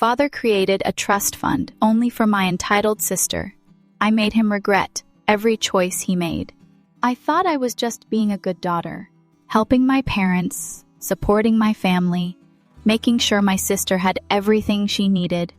Father created a trust fund only for my entitled sister. I made him regret every choice he made. I thought I was just being a good daughter, helping my parents, supporting my family, making sure my sister had everything she needed.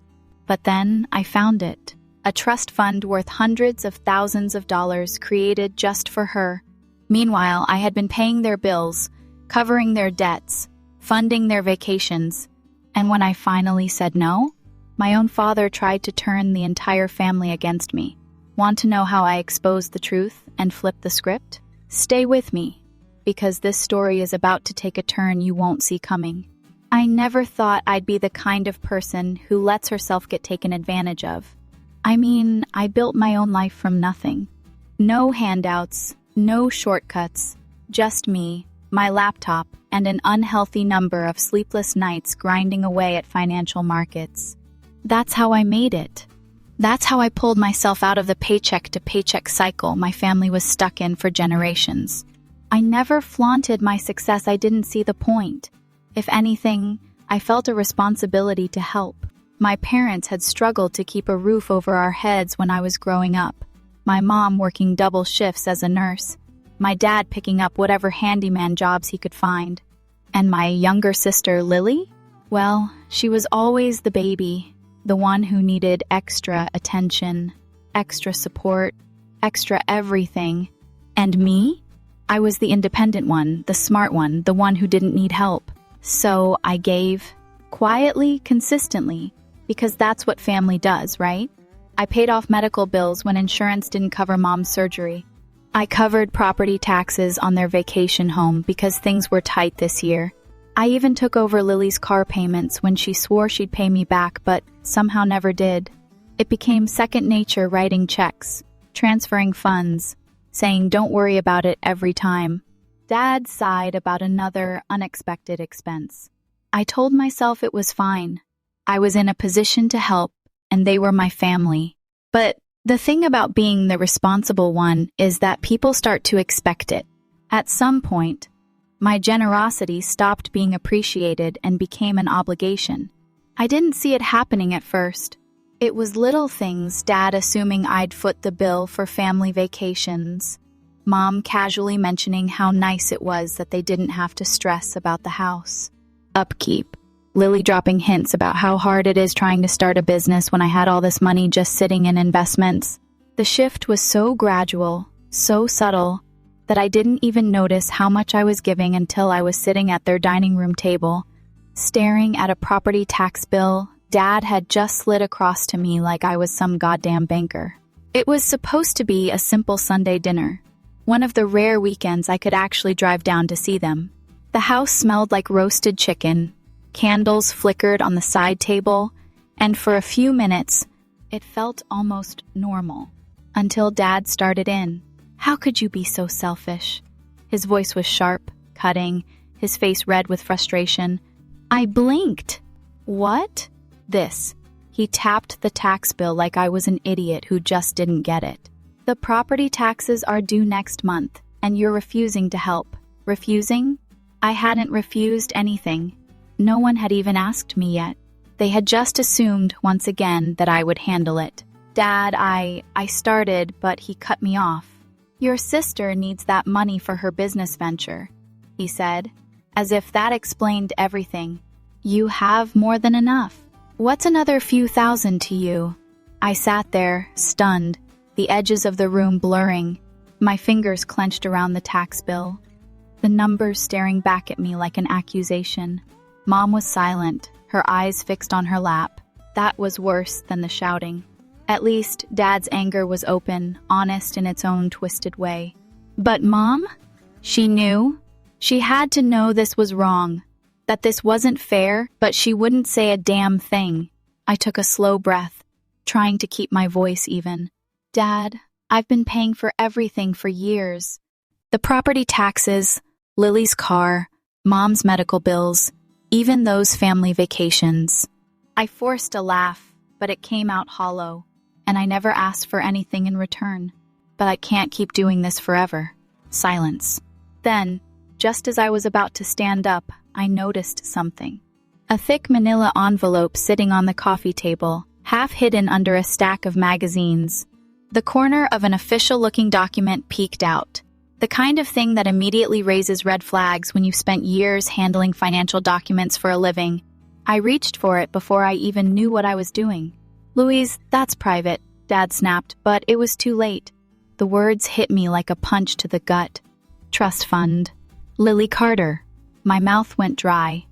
But then I found it. A trust fund worth hundreds of thousands of dollars created just for her. Meanwhile, I had been paying their bills, covering their debts, funding their vacations. And when I finally said no, my own father tried to turn the entire family against me. Want to know how I exposed the truth and flipped the script? Stay with me, because this story is about to take a turn you won't see coming. I never thought I'd be the kind of person who lets herself get taken advantage of. I mean, I built my own life from nothing. No handouts, no shortcuts, just me, my laptop, and an unhealthy number of sleepless nights grinding away at financial markets. That's how I made it. That's how I pulled myself out of the paycheck-to-paycheck cycle my family was stuck in for generations. I never flaunted my success. I didn't see the point. If anything, I felt a responsibility to help. My parents had struggled to keep a roof over our heads when I was growing up. My mom working double shifts as a nurse. My dad picking up whatever handyman jobs he could find. And my younger sister, Lily? Well, she was always the baby, the one who needed extra attention, extra support, extra everything. And me? I was the independent one, the smart one, the one who didn't need help. So I gave, quietly, consistently, because that's what family does, right? I paid off medical bills when insurance didn't cover mom's surgery. I covered property taxes on their vacation home because things were tight this year. I even took over Lily's car payments when she swore she'd pay me back, but somehow never did. It became second nature writing checks, transferring funds, saying don't worry about it every time. Dad sighed about another unexpected expense. I told myself it was fine. I was in a position to help, and they were my family. But the thing about being the responsible one is that people start to expect it. At some point, my generosity stopped being appreciated and became an obligation. I didn't see it happening at first. It was little things, Dad assuming I'd foot the bill for family vacations, Mom casually mentioning how nice it was that they didn't have to stress about the house, upkeep, Lily dropping hints about how hard it is trying to start a business when I had all this money just sitting in investments. The shift was so gradual, so subtle, that I didn't even notice how much I was giving until I was sitting at their dining room table, staring at a property tax bill Dad had just slid across to me like I was some goddamn banker. It was supposed to be a simple Sunday dinner, one of the rare weekends I could actually drive down to see them. The house smelled like roasted chicken, candles flickered on the side table, and for a few minutes, it felt almost normal. Until Dad started in. How could you be so selfish? His voice was sharp, cutting, his face red with frustration. I blinked. What? This. He tapped the tax bill like I was an idiot who just didn't get it. The property taxes are due next month, and you're refusing to help. Refusing? I hadn't refused anything. No one had even asked me yet. They had just assumed, once again, that I would handle it. Dad, I started, but he cut me off. Your sister needs that money for her business venture, he said, as if that explained everything. You have more than enough. What's another few thousand to you? I sat there, stunned, the edges of the room blurring, my fingers clenched around the tax bill, the numbers staring back at me like an accusation. Mom was silent, her eyes fixed on her lap. That was worse than the shouting. At least, Dad's anger was open, honest in its own twisted way. But Mom? She knew. She had to know this was wrong, that this wasn't fair, but she wouldn't say a damn thing. I took a slow breath, trying to keep my voice even. Dad, I've been paying for everything for years. The property taxes, Lily's car, Mom's medical bills, even those family vacations. I forced a laugh, but it came out hollow, and I never asked for anything in return. But I can't keep doing this forever. Silence. Then, just as I was about to stand up, I noticed something. A thick manila envelope sitting on the coffee table, half hidden under a stack of magazines. The corner of an official-looking document peeked out. The kind of thing that immediately raises red flags when you've spent years handling financial documents for a living. I reached for it before I even knew what I was doing. "Louise, that's private," Dad snapped, but it was too late. The words hit me like a punch to the gut. Trust fund. Lily Carter. My mouth went dry.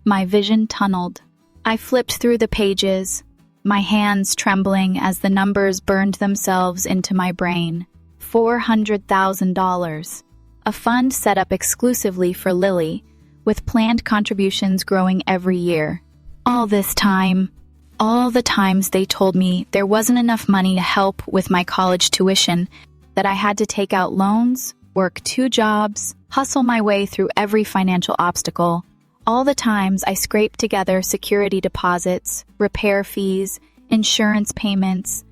My vision tunneled. I flipped through the pages, my hands trembling as the numbers burned themselves into my brain. $400,000. A fund set up exclusively for Lily, with planned contributions growing every year. All this time, all the times they told me there wasn't enough money to help with my college tuition, that I had to take out loans, work 2 jobs, hustle my way through every financial obstacle. All the times I scraped together security deposits, repair fees, insurance payments,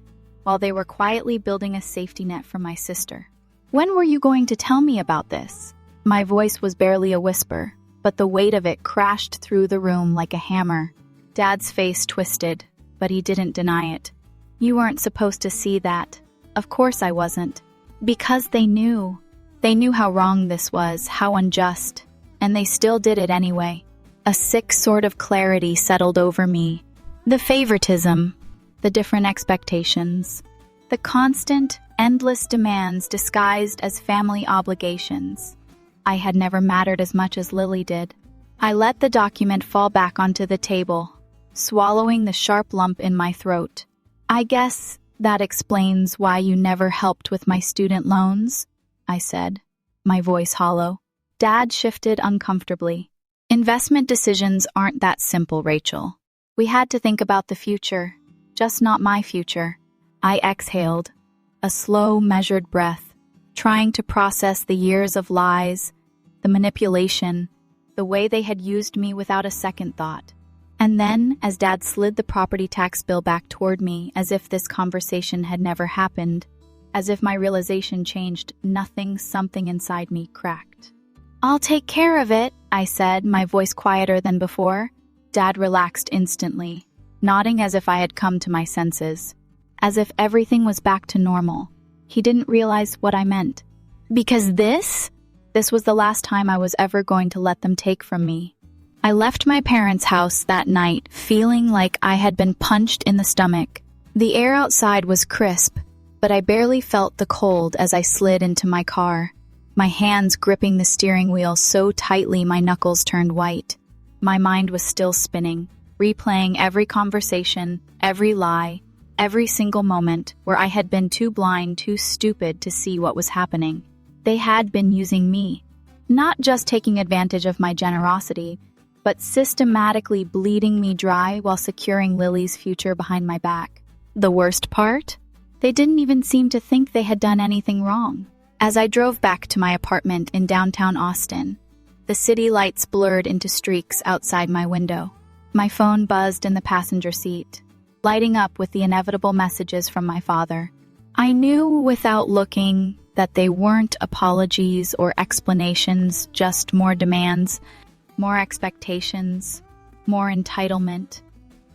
while they were quietly building a safety net for my sister. "When were you going to tell me about this?" My voice was barely a whisper, but the weight of it crashed through the room like a hammer. Dad's face twisted, but he didn't deny it. "You weren't supposed to see that." Of course I wasn't. Because they knew. They knew how wrong this was, how unjust, and they still did it anyway. A sick sort of clarity settled over me. The favoritism, the different expectations, the constant, endless demands disguised as family obligations. I had never mattered as much as Lily did. I let the document fall back onto the table, swallowing the sharp lump in my throat. "I guess that explains why you never helped with my student loans," I said, my voice hollow. Dad shifted uncomfortably. "Investment decisions aren't that simple, Rachel. We had to think about the future, just not my future." I exhaled, a slow, measured breath, trying to process the years of lies, the manipulation, the way they had used me without a second thought. And then, as Dad slid the property tax bill back toward me, as if this conversation had never happened, as if my realization changed something inside me cracked. "I'll take care of it," I said, my voice quieter than before. Dad relaxed instantly, nodding as if I had come to my senses, as if everything was back to normal. He didn't realize what I meant. Because this was the last time I was ever going to let them take from me. I left my parents' house that night, feeling like I had been punched in the stomach. The air outside was crisp, but I barely felt the cold as I slid into my car, my hands gripping the steering wheel so tightly my knuckles turned white. My mind was still spinning, replaying every conversation, every lie, every single moment where I had been too blind, too stupid to see what was happening. They had been using me, not just taking advantage of my generosity, but systematically bleeding me dry while securing Lily's future behind my back. The worst part? They didn't even seem to think they had done anything wrong. As I drove back to my apartment in downtown Austin, the city lights blurred into streaks outside my window. My phone buzzed in the passenger seat, lighting up with the inevitable messages from my father. I knew without looking that they weren't apologies or explanations, just more demands, more expectations, more entitlement.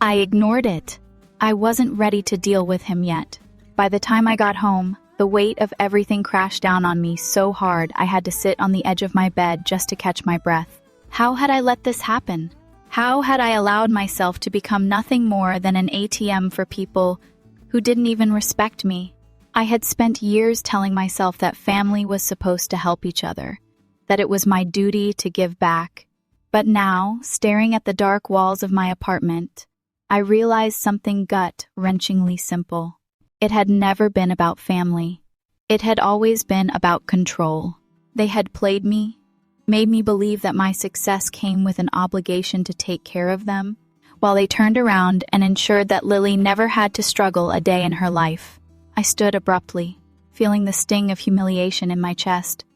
I ignored it. I wasn't ready to deal with him yet. By the time I got home, the weight of everything crashed down on me so hard I had to sit on the edge of my bed just to catch my breath. How had I let this happen? How had I allowed myself to become nothing more than an ATM for people who didn't even respect me? I had spent years telling myself that family was supposed to help each other, that it was my duty to give back. But now, staring at the dark walls of my apartment, I realized something gut-wrenchingly simple. It had never been about family. It had always been about control. They had played me, made me believe that my success came with an obligation to take care of them, while they turned around and ensured that Lily never had to struggle a day in her life. I stood abruptly, feeling the sting of humiliation in my chest.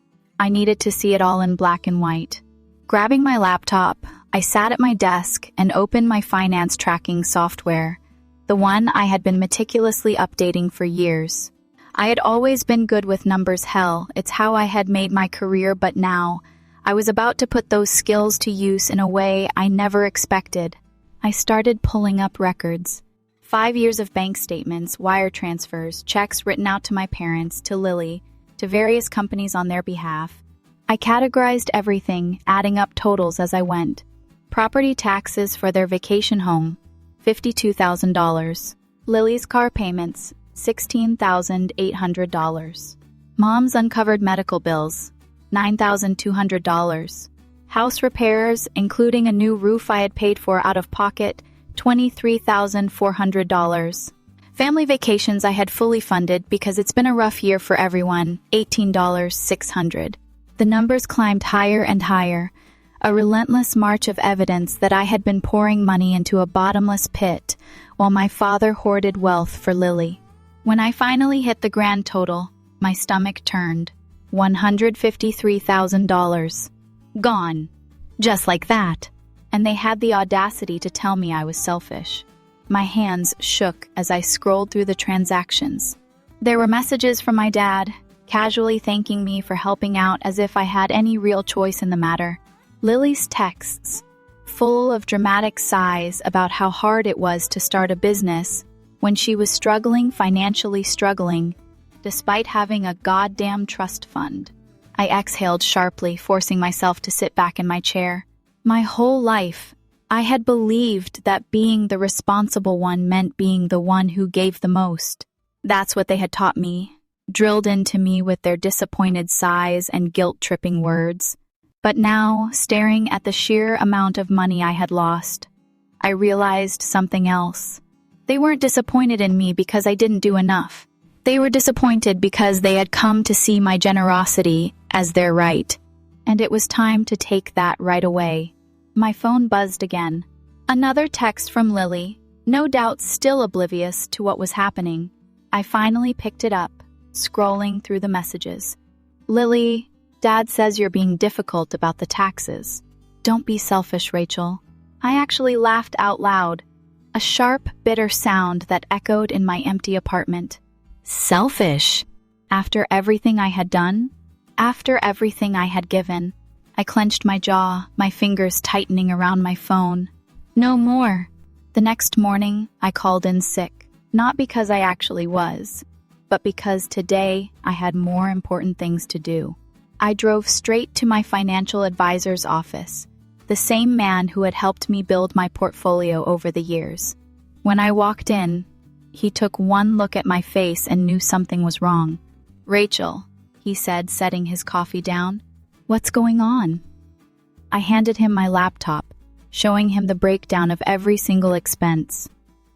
I needed to see it all in black and white. Grabbing my laptop, I sat at my desk and opened my finance tracking software, the one I had been meticulously updating for years. I had always been good with numbers, hell, it's how I had made my career, but now, I was about to put those skills to use in a way I never expected. I started pulling up records. 5 years of bank statements, wire transfers, checks written out to my parents, to Lily, to various companies on their behalf. I categorized everything, adding up totals as I went. Property taxes for their vacation home, $52,000. Lily's car payments, $16,800. Mom's uncovered medical bills, $9,200. House repairs, including a new roof I had paid for out of pocket, $23,400. Family vacations I had fully funded because it's been a rough year for everyone, $18,600. The numbers climbed higher and higher, a relentless march of evidence that I had been pouring money into a bottomless pit while my father hoarded wealth for Lily. When I finally hit the grand total, my stomach turned. $153,000. Gone. Just like that. And they had the audacity to tell me I was selfish. My hands shook as I scrolled through the transactions. There were messages from my dad, casually thanking me for helping out as if I had any real choice in the matter. Lily's texts, full of dramatic sighs about how hard it was to start a business when she was financially struggling, despite having a goddamn trust fund. I exhaled sharply, forcing myself to sit back in my chair. My whole life, I had believed that being the responsible one meant being the one who gave the most. That's what they had taught me, drilled into me with their disappointed sighs and guilt-tripping words. But now, staring at the sheer amount of money I had lost, I realized something else. They weren't disappointed in me because I didn't do enough. They were disappointed because they had come to see my generosity as their right, and it was time to take that right away. My phone buzzed again. Another text from Lily, no doubt still oblivious to what was happening. I finally picked it up, scrolling through the messages. Lily, Dad says you're being difficult about the taxes. Don't be selfish, Rachel. I actually laughed out loud, a sharp, bitter sound that echoed in my empty apartment. Selfish? After everything I had done? After everything I had given? I clenched my jaw, my fingers tightening around my phone. No more. The next morning, I called in sick, not because I actually was, but because today I had more important things to do. I drove straight to my financial advisor's office, the same man who had helped me build my portfolio over the years. When I walked in, he took one look at my face and knew something was wrong. Rachel, he said, setting his coffee down. What's going on? I handed him my laptop, showing him the breakdown of every single expense.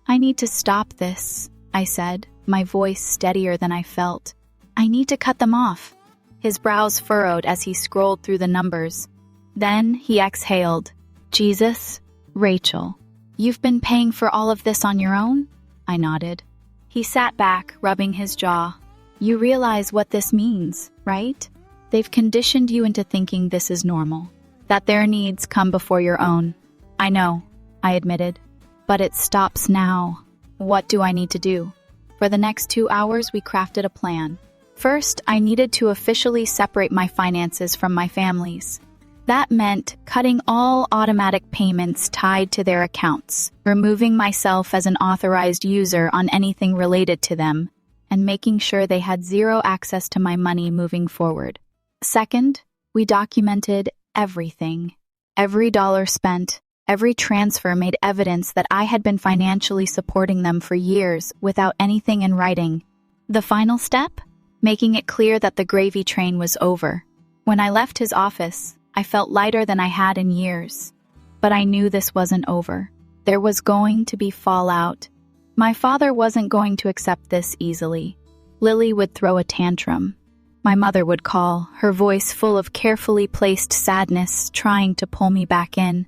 I need to stop this, I said, my voice steadier than I felt. I need to cut them off. His brows furrowed as he scrolled through the numbers. Then he exhaled. Jesus, Rachel, you've been paying for all of this on your own? I nodded. He sat back, rubbing his jaw. You realize what this means, right? They've conditioned you into thinking this is normal, that their needs come before your own. I know, I admitted, but it stops now. What do I need to do? For the next 2 hours, we crafted a plan. First, I needed to officially separate my finances from my family's. That meant cutting all automatic payments tied to their accounts, removing myself as an authorized user on anything related to them, and making sure they had zero access to my money moving forward. Second, we documented everything. Every dollar spent, every transfer made evidence that I had been financially supporting them for years without anything in writing. The final step? Making it clear that the gravy train was over. When I left his office, I felt lighter than I had in years. But I knew this wasn't over. There was going to be fallout. My father wasn't going to accept this easily. Lily would throw a tantrum. My mother would call, her voice full of carefully placed sadness, trying to pull me back in.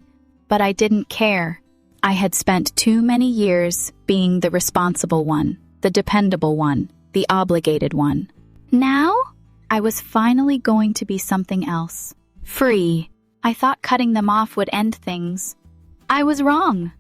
But I didn't care. I had spent too many years being the responsible one, the dependable one, the obligated one. Now, I was finally going to be something else. Free. I thought cutting them off would end things. I was wrong.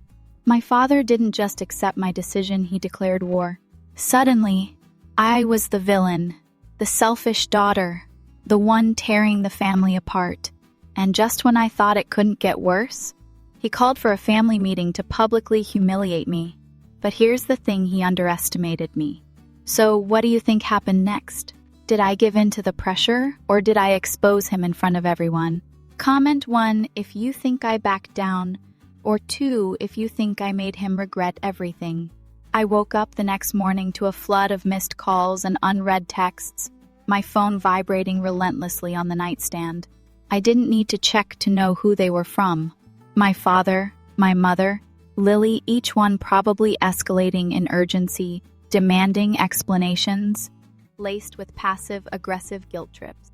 My father didn't just accept my decision, he declared war. Suddenly, I was the villain, the selfish daughter, the one tearing the family apart. And just when I thought it couldn't get worse, He called for a family meeting to publicly humiliate me. But here's the thing, he underestimated me. So what do you think happened next? Did I give in to the pressure, or did I expose him in front of everyone? Comment 1 if you think I backed down, or 2 if you think I made him regret everything. I woke up the next morning to a flood of missed calls and unread texts, my phone vibrating relentlessly on the nightstand. I didn't need to check to know who they were from. My father, my mother, Lily, each one probably escalating in urgency, demanding explanations, laced with passive-aggressive guilt trips.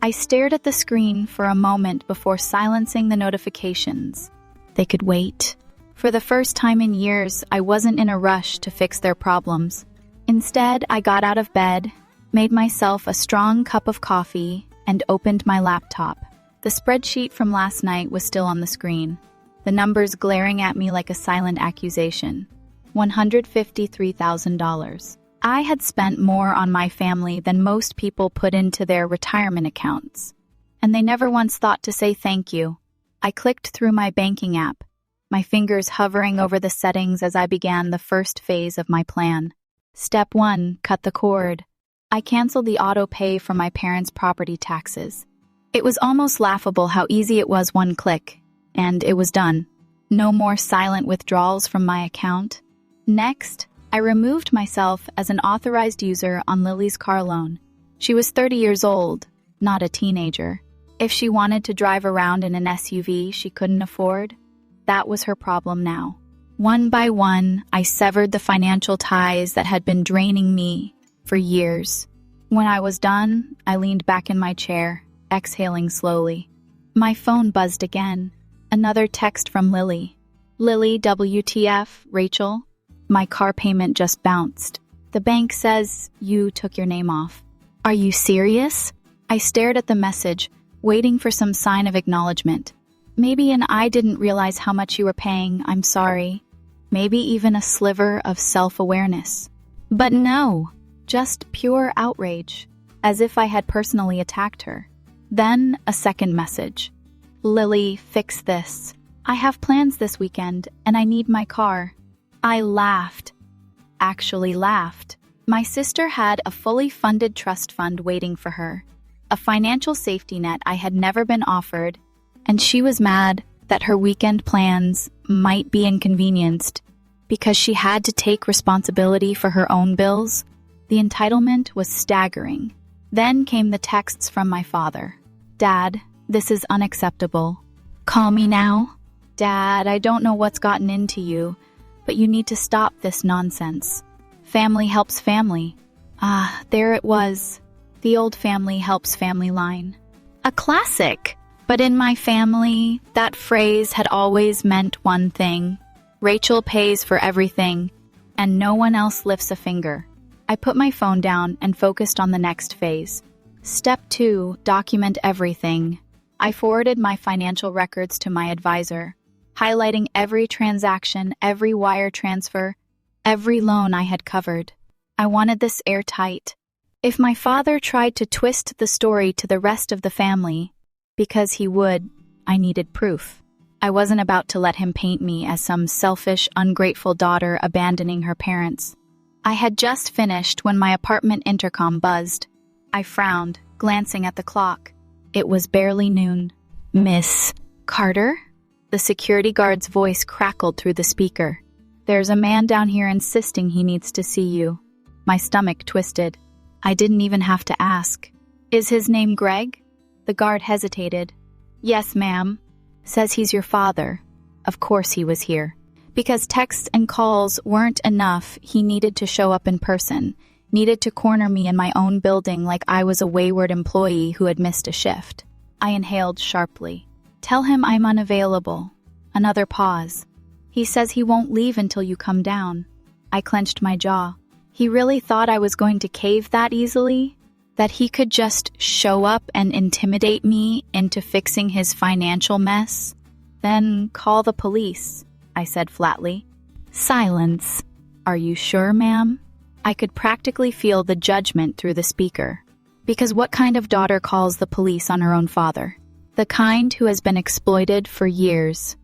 I stared at the screen for a moment before silencing the notifications. They could wait. For the first time in years, I wasn't in a rush to fix their problems. Instead, I got out of bed, made myself a strong cup of coffee, and opened my laptop. The spreadsheet from last night was still on the screen, the numbers glaring at me like a silent accusation. $153,000. I had spent more on my family than most people put into their retirement accounts, and they never once thought to say thank you. I clicked through my banking app, my fingers hovering over the settings as I began the first phase of my plan. Step 1, cut the cord. I canceled the auto pay for my parents' property taxes. It was almost laughable how easy it was, one click, and it was done. No more silent withdrawals from my account. Next, I removed myself as an authorized user on Lily's car loan. She was 30 years old, not a teenager. If she wanted to drive around in an SUV she couldn't afford, that was her problem now. One by one, I severed the financial ties that had been draining me for years. When I was done, I leaned back in my chair, exhaling slowly. My phone buzzed again. Another text from Lily. Lily, WTF, Rachel? My car payment just bounced. The bank says you took your name off. Are you serious? I stared at the message, waiting for some sign of acknowledgement. Maybe an I didn't realize how much you were paying, I'm sorry. Maybe even a sliver of self-awareness. But no, just pure outrage, as if I had personally attacked her. Then a second message. Lily, fix this. I have plans this weekend, and I need my car. I laughed. Actually laughed. My sister had a fully funded trust fund waiting for her, a financial safety net I had never been offered, and she was mad that her weekend plans might be inconvenienced because she had to take responsibility for her own bills. The entitlement was staggering. Then came the texts from my father. Dad, this is unacceptable. Call me now. Dad, I don't know what's gotten into you, but you need to stop this nonsense. Family helps family. Ah, there it was. The old family helps family line. A classic. But in my family, that phrase had always meant one thing. Rachel pays for everything, and no one else lifts a finger. I put my phone down and focused on the next phase. Step 2, document everything. I forwarded my financial records to my advisor, highlighting every transaction, every wire transfer, every loan I had covered. I wanted this airtight. If my father tried to twist the story to the rest of the family, because he would, I needed proof. I wasn't about to let him paint me as some selfish, ungrateful daughter abandoning her parents. I had just finished when my apartment intercom buzzed. I frowned, glancing at the clock. It was barely noon. Miss Carter? The security guard's voice crackled through the speaker. There's a man down here insisting he needs to see you. My stomach twisted. I didn't even have to ask. Is his name Greg? The guard hesitated. Yes, ma'am. Says he's your father. Of course he was here. Because texts and calls weren't enough, he needed to show up in person, needed to corner me in my own building like I was a wayward employee who had missed a shift. I inhaled sharply. Tell him I'm unavailable. Another pause. He says he won't leave until you come down. I clenched my jaw. He really thought I was going to cave that easily? That he could just show up and intimidate me into fixing his financial mess? Then call the police, I said flatly. Silence. Are you sure, ma'am? I could practically feel the judgment through the speaker. Because what kind of daughter calls the police on her own father? The kind who has been exploited for years.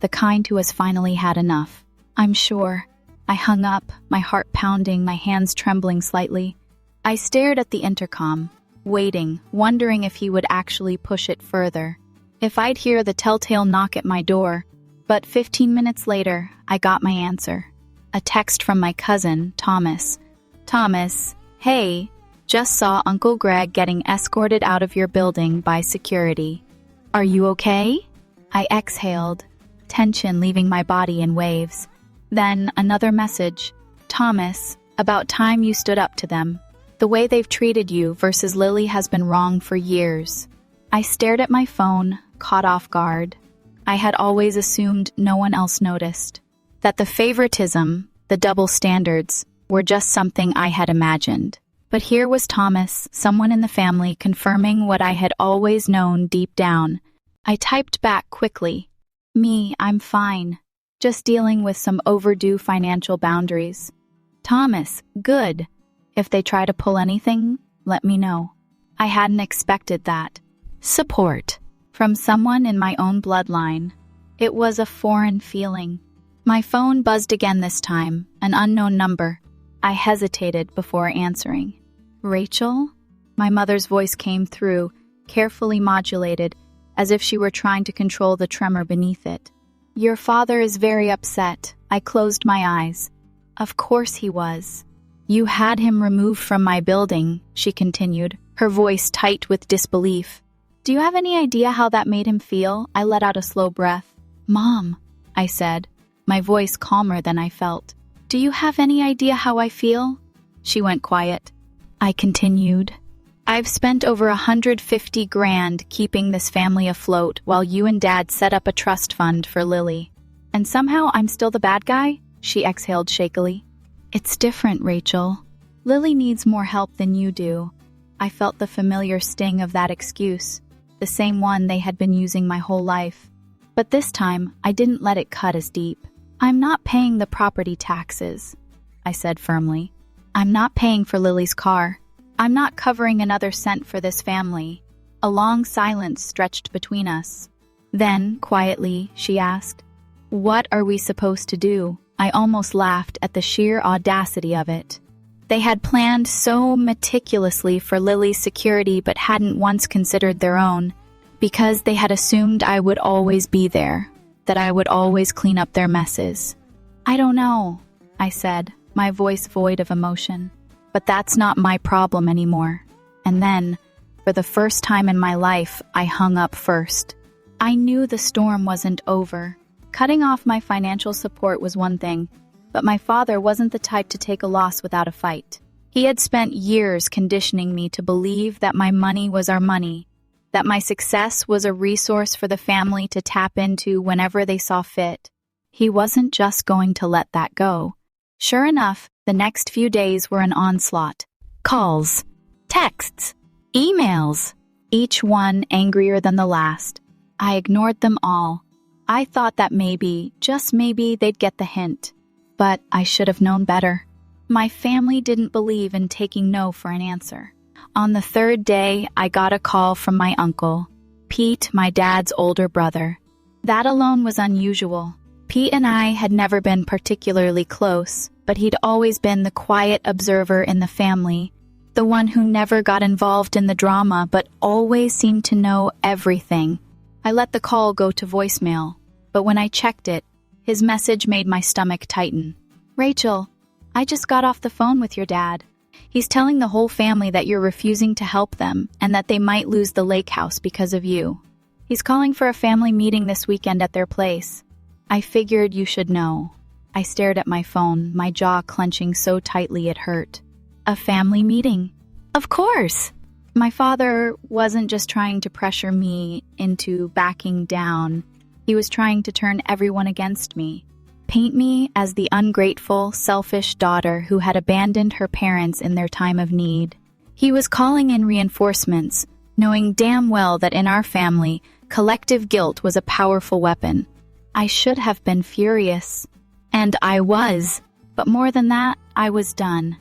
the kind who has finally had enough. I'm sure. I hung up, my heart pounding, my hands trembling slightly. I stared at the intercom, waiting, wondering if he would actually push it further, if I'd hear the telltale knock at my door. But 15 minutes later, I got my answer. A text from my cousin, Thomas. Thomas, hey, just saw Uncle Greg getting escorted out of your building by security. Are you okay? I exhaled, tension leaving my body in waves. Then another message. Thomas, about time you stood up to them. The way they've treated you versus Lily has been wrong for years. I stared at my phone, caught off guard. I had always assumed no one else noticed. That the favoritism, the double standards, were just something I had imagined. But here was Thomas, someone in the family, confirming what I had always known deep down. I typed back quickly. Me, I'm fine. Just dealing with some overdue financial boundaries. Thomas, good. If they try to pull anything, let me know. I hadn't expected that. Support. From someone in my own bloodline. It was a foreign feeling. My phone buzzed again this time, an unknown number. I hesitated before answering. Rachel? My mother's voice came through, carefully modulated, as if she were trying to control the tremor beneath it. Your father is very upset. I closed my eyes. Of course he was. You had him removed from my building, she continued, her voice tight with disbelief. Do you have any idea how that made him feel? I let out a slow breath. Mom, I said, my voice calmer than I felt. Do you have any idea how I feel? She went quiet. I continued. I've spent over $150,000 keeping this family afloat while you and Dad set up a trust fund for Lily. And somehow I'm still the bad guy? She exhaled shakily. It's different, Rachel. Lily needs more help than you do. I felt the familiar sting of that excuse, the same one they had been using my whole life. But this time, I didn't let it cut as deep. I'm not paying the property taxes, I said firmly. I'm not paying for Lily's car. I'm not covering another cent for this family. A long silence stretched between us. Then, quietly, she asked, what are we supposed to do? I almost laughed at the sheer audacity of it. They had planned so meticulously for Lily's security but hadn't once considered their own, because they had assumed I would always be there, that I would always clean up their messes. I don't know, I said, my voice void of emotion. But that's not my problem anymore. And then, for the first time in my life, I hung up first. I knew the storm wasn't over. Cutting off my financial support was one thing, but my father wasn't the type to take a loss without a fight. He had spent years conditioning me to believe that my money was our money, that my success was a resource for the family to tap into whenever they saw fit. He wasn't just going to let that go. Sure enough, the next few days were an onslaught. Calls, texts, emails, each one angrier than the last. I ignored them all. I thought that maybe, just maybe, they'd get the hint. But I should have known better. My family didn't believe in taking no for an answer. On the third day, I got a call from my uncle, Pete, my dad's older brother. That alone was unusual. Pete and I had never been particularly close, but he'd always been the quiet observer in the family, the one who never got involved in the drama but always seemed to know everything. I let the call go to voicemail, but when I checked it, his message made my stomach tighten. Rachel, I just got off the phone with your dad. He's telling the whole family that you're refusing to help them and that they might lose the lake house because of you. He's calling for a family meeting this weekend at their place. I figured you should know. I stared at my phone, my jaw clenching so tightly it hurt. A family meeting? Of course! My father wasn't just trying to pressure me into backing down. He was trying to turn everyone against me. Paint me as the ungrateful, selfish daughter who had abandoned her parents in their time of need. He was calling in reinforcements, knowing damn well that in our family, collective guilt was a powerful weapon. I should have been furious. And I was. But more than that, I was done.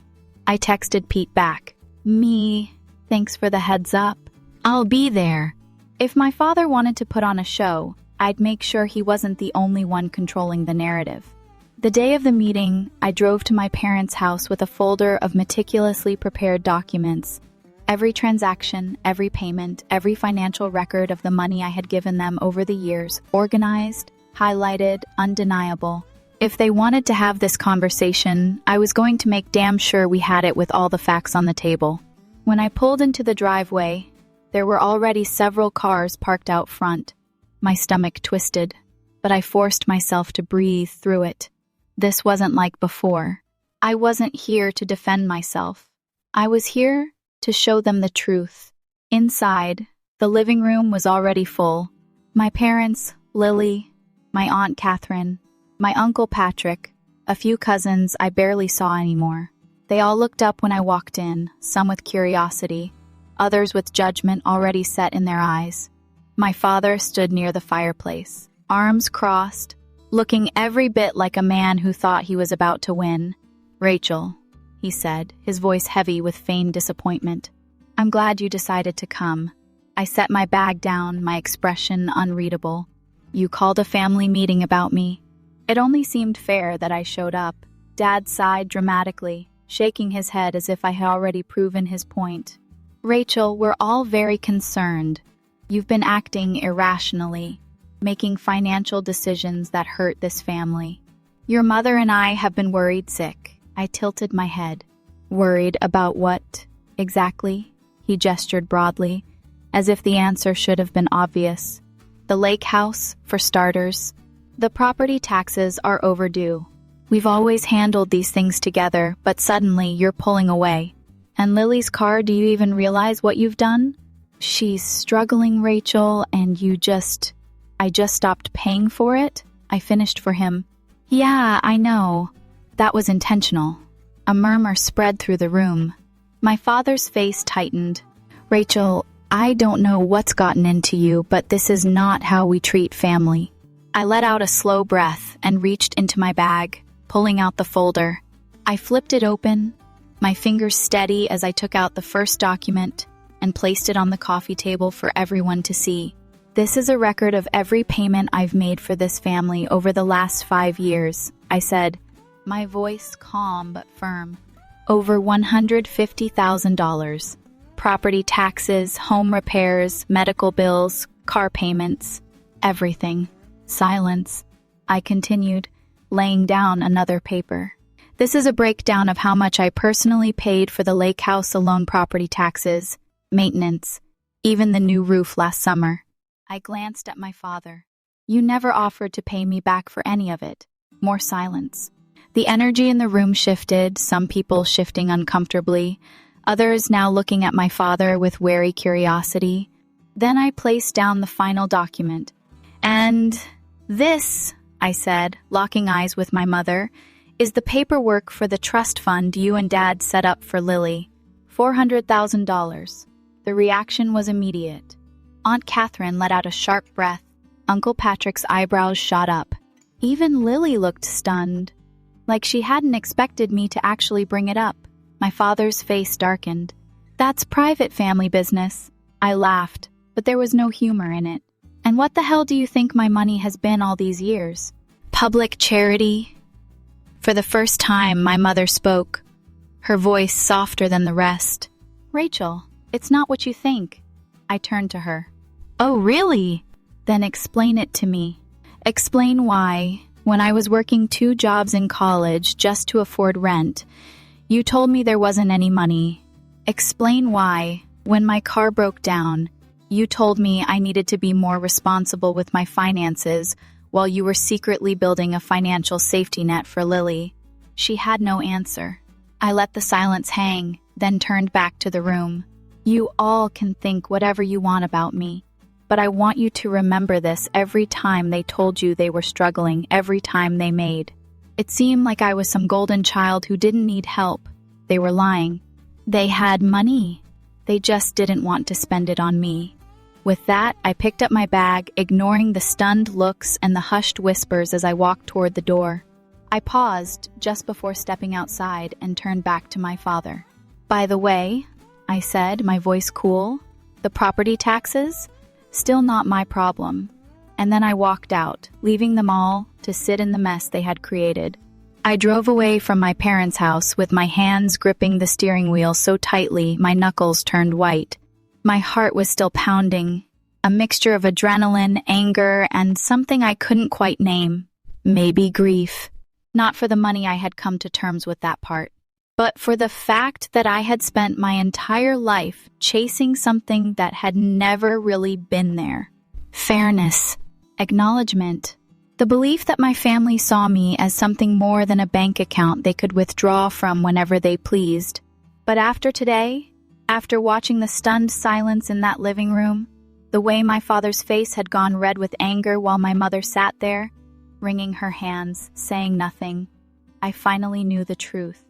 I texted Pete back. Me, thanks for the heads up. I'll be there. If my father wanted to put on a show, I'd make sure he wasn't the only one controlling the narrative. The day of the meeting, I drove to my parents' house with a folder of meticulously prepared documents. Every transaction, every payment, every financial record of the money I had given them over the years, organized, highlighted, undeniable. If they wanted to have this conversation, I was going to make damn sure we had it with all the facts on the table. When I pulled into the driveway, there were already several cars parked out front. My stomach twisted, but I forced myself to breathe through it. This wasn't like before. I wasn't here to defend myself. I was here to show them the truth. Inside, the living room was already full. My parents, Lily, my Aunt Catherine, my Uncle Patrick, a few cousins I barely saw anymore. They all looked up when I walked in, some with curiosity, others with judgment already set in their eyes. My father stood near the fireplace, arms crossed, looking every bit like a man who thought he was about to win. "Rachel," he said, his voice heavy with feigned disappointment. "I'm glad you decided to come." I set my bag down, my expression unreadable. "You called a family meeting about me." It only seemed fair that I showed up. Dad sighed dramatically, shaking his head as if I had already proven his point. "Rachel, we're all very concerned. You've been acting irrationally, making financial decisions that hurt this family. Your mother and I have been worried sick." I tilted my head. "Worried about what, exactly?" He gestured broadly, as if the answer should have been obvious. "The lake house, for starters. The property taxes are overdue. We've always handled these things together, but suddenly you're pulling away. And Lily's car, do you even realize what you've done? She's struggling, Rachel, and I just stopped paying for it?" I finished for him. "Yeah, I know. That was intentional." A murmur spread through the room. My father's face tightened. "Rachel, I don't know what's gotten into you, but this is not how we treat family." I let out a slow breath and reached into my bag, pulling out the folder. I flipped it open, my fingers steady as I took out the first document and placed it on the coffee table for everyone to see. "This is a record of every payment I've made for this family over the last 5 years," I said, my voice calm but firm. "Over $150,000. Property taxes, home repairs, medical bills, car payments, everything." Silence. I continued, laying down another paper. "This is a breakdown of how much I personally paid for the lake house alone, property taxes, maintenance, even the new roof last summer." I glanced at my father. "You never offered to pay me back for any of it." More silence. The energy in the room shifted, some people shifting uncomfortably, others now looking at my father with wary curiosity. Then I placed down the final document. "And this," I said, locking eyes with my mother, "is the paperwork for the trust fund you and Dad set up for Lily. $400,000. The reaction was immediate. Aunt Catherine let out a sharp breath. Uncle Patrick's eyebrows shot up. Even Lily looked stunned, like she hadn't expected me to actually bring it up. My father's face darkened. "That's private family business." I laughed, but there was no humor in it. "And what the hell do you think my money has been all these years? Public charity?" For the first time, my mother spoke, her voice softer than the rest. "Rachel, it's not what you think." I turned to her. "Oh, really? Then explain it to me. Explain why, when I was working 2 jobs in college just to afford rent, you told me there wasn't any money. Explain why, when my car broke down, you told me I needed to be more responsible with my finances while you were secretly building a financial safety net for Lily." She had no answer. I let the silence hang, then turned back to the room. "You all can think whatever you want about me, but I want you to remember this every time they told you they were struggling, every time they made. It seemed like I was some golden child who didn't need help. They were lying. They had money. They just didn't want to spend it on me." With that, I picked up my bag, ignoring the stunned looks and the hushed whispers as I walked toward the door. I paused just before stepping outside and turned back to my father. "By the way," I said, my voice cool, "the property taxes? Still not my problem. and then I walked out, leaving them all to sit in the mess they had created. I drove away from my parents' house with my hands gripping the steering wheel so tightly my knuckles turned white. My heart was still pounding, a mixture of adrenaline, anger, and something I couldn't quite name. Maybe grief. Not for the money I had come to terms with that part, but for the fact that I had spent my entire life chasing something that had never really been there. Fairness. Acknowledgement. The belief that my family saw me as something more than a bank account they could withdraw from whenever they pleased. But after today, after watching the stunned silence in that living room, the way my father's face had gone red with anger while my mother sat there, wringing her hands, saying nothing, I finally knew the truth.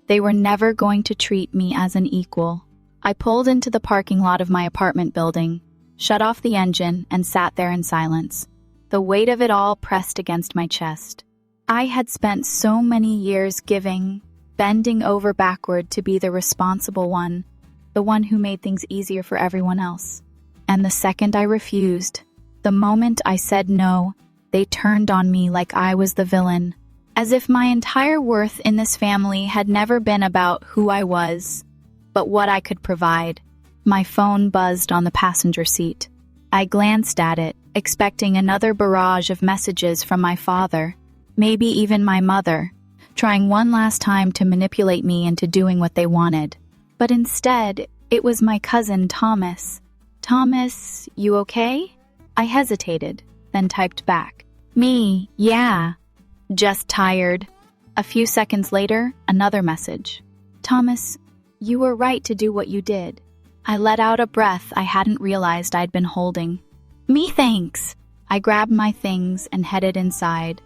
They were never going to treat me as an equal. I pulled into the parking lot of my apartment building, shut off the engine, and sat there in silence. The weight of it all pressed against my chest. I had spent so many years giving, bending over backward to be the responsible one, the one who made things easier for everyone else. And the second I refused, the moment I said no, they turned on me like I was the villain, as if my entire worth in this family had never been about who I was, but what I could provide. My phone buzzed on the passenger seat. I glanced at it, expecting another barrage of messages from my father, maybe even my mother, trying one last time to manipulate me into doing what they wanted. But instead, it was my cousin Thomas. Thomas, you okay? I hesitated, then typed back. Me, yeah. Just tired. A few seconds later, another message. Thomas, you were right to do what you did. I let out a breath I hadn't realized I'd been holding. Me thanks. I grabbed my things and headed inside,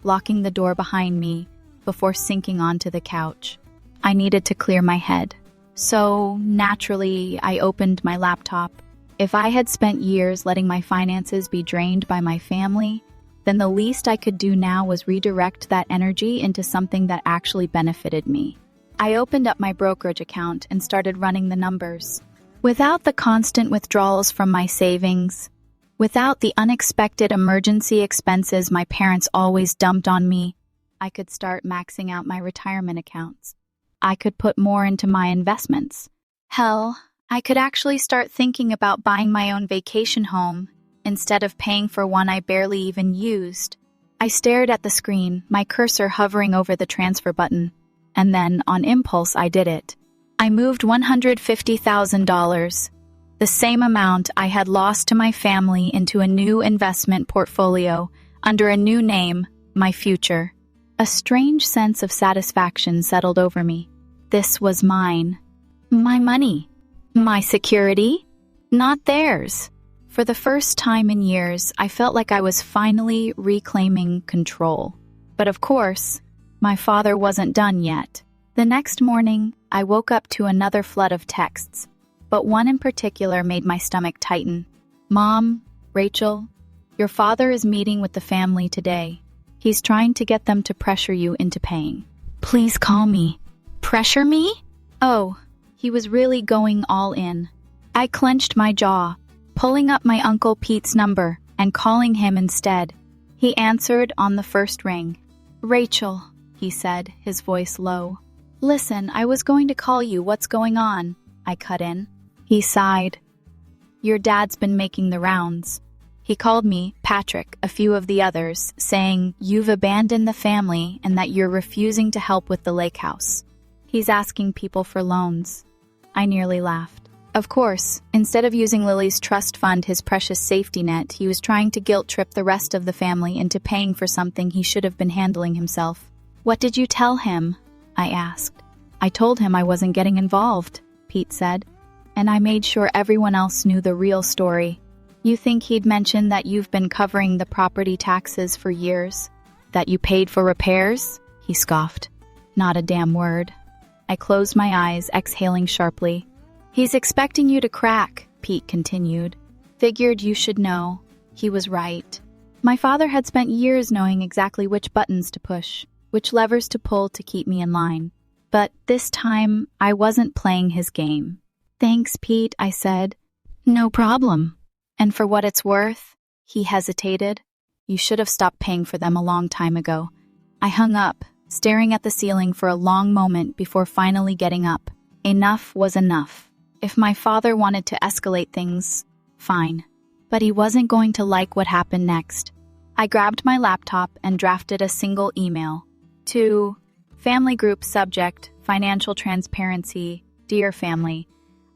locking the door behind me before sinking onto the couch. I needed to clear my head. So, naturally, I opened my laptop. If I had spent years letting my finances be drained by my family, then the least I could do now was redirect that energy into something that actually benefited me. I opened up my brokerage account and started running the numbers. Without the constant withdrawals from my savings, without the unexpected emergency expenses my parents always dumped on me, I could start maxing out my retirement accounts. I could put more into my investments. Hell, I could actually start thinking about buying my own vacation home instead of paying for one I barely even used. I stared at the screen, my cursor hovering over the transfer button, and then, on impulse, I did it. I moved $150,000, the same amount I had lost to my family, into a new investment portfolio under a new name, my future. A strange sense of satisfaction settled over me. This was mine. My money. My security. Not theirs. For the first time in years, I felt like I was finally reclaiming control. But of course, my father wasn't done yet. The next morning, I woke up to another flood of texts, but one in particular made my stomach tighten. Mom, Rachel, your father is meeting with the family today. He's trying to get them to pressure you into paying. Please call me. Pressure me? Oh, he was really going all in. I clenched my jaw, pulling up my Uncle Pete's number and calling him instead. He answered on the first ring. Rachel, he said, his voice low. Listen, I was going to call you. What's going on? I cut in. He sighed. Your dad's been making the rounds. He called me, Patrick, a few of the others, saying you've abandoned the family and that you're refusing to help with the lake house. He's asking people for loans. I nearly laughed. Of course, instead of using Lily's trust fund, his precious safety net, he was trying to guilt-trip the rest of the family into paying for something he should have been handling himself. What did you tell him? I asked. I told him I wasn't getting involved, Pete said, and I made sure everyone else knew the real story. You think he'd mention that you've been covering the property taxes for years? That you paid for repairs? He scoffed. Not a damn word. I closed my eyes, exhaling sharply. He's expecting you to crack, Pete continued. Figured you should know. He was right. My father had spent years knowing exactly which buttons to push, which levers to pull to keep me in line. But this time, I wasn't playing his game. Thanks, Pete, I said. No problem. And for what it's worth, He hesitated. You should have stopped paying for them a long time ago. I hung up, staring at the ceiling for a long moment before finally getting up. Enough was enough. If my father wanted to escalate things, fine. But he wasn't going to like what happened next. I grabbed my laptop and drafted a single email. To family group subject, financial transparency, dear family.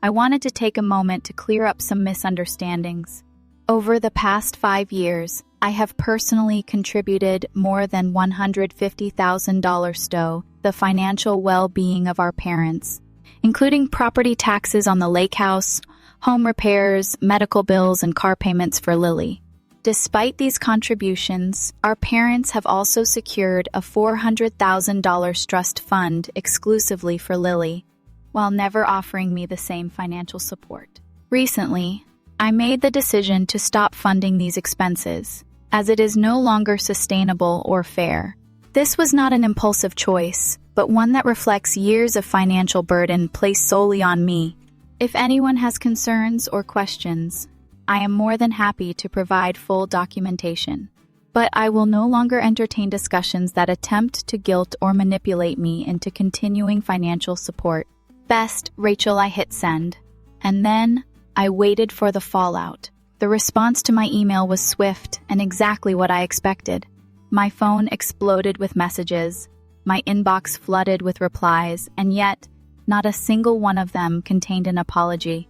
I wanted to take a moment to clear up some misunderstandings. Over the past 5 years, I have personally contributed more than $150,000 to the financial well-being of our parents, including property taxes on the lake house, home repairs, medical bills, and car payments for Lily. Despite these contributions, our parents have also secured a $400,000 trust fund exclusively for Lily, while never offering me the same financial support. Recently, I made the decision to stop funding these expenses, as it is no longer sustainable or fair. This was not an impulsive choice, but one that reflects years of financial burden placed solely on me. If anyone has concerns or questions, I am more than happy to provide full documentation. But I will no longer entertain discussions that attempt to guilt or manipulate me into continuing financial support. Best, Rachel, I hit send. And then I waited for the fallout. The response to my email was swift and exactly what I expected. My phone exploded with messages, my inbox flooded with replies, and yet, not a single one of them contained an apology.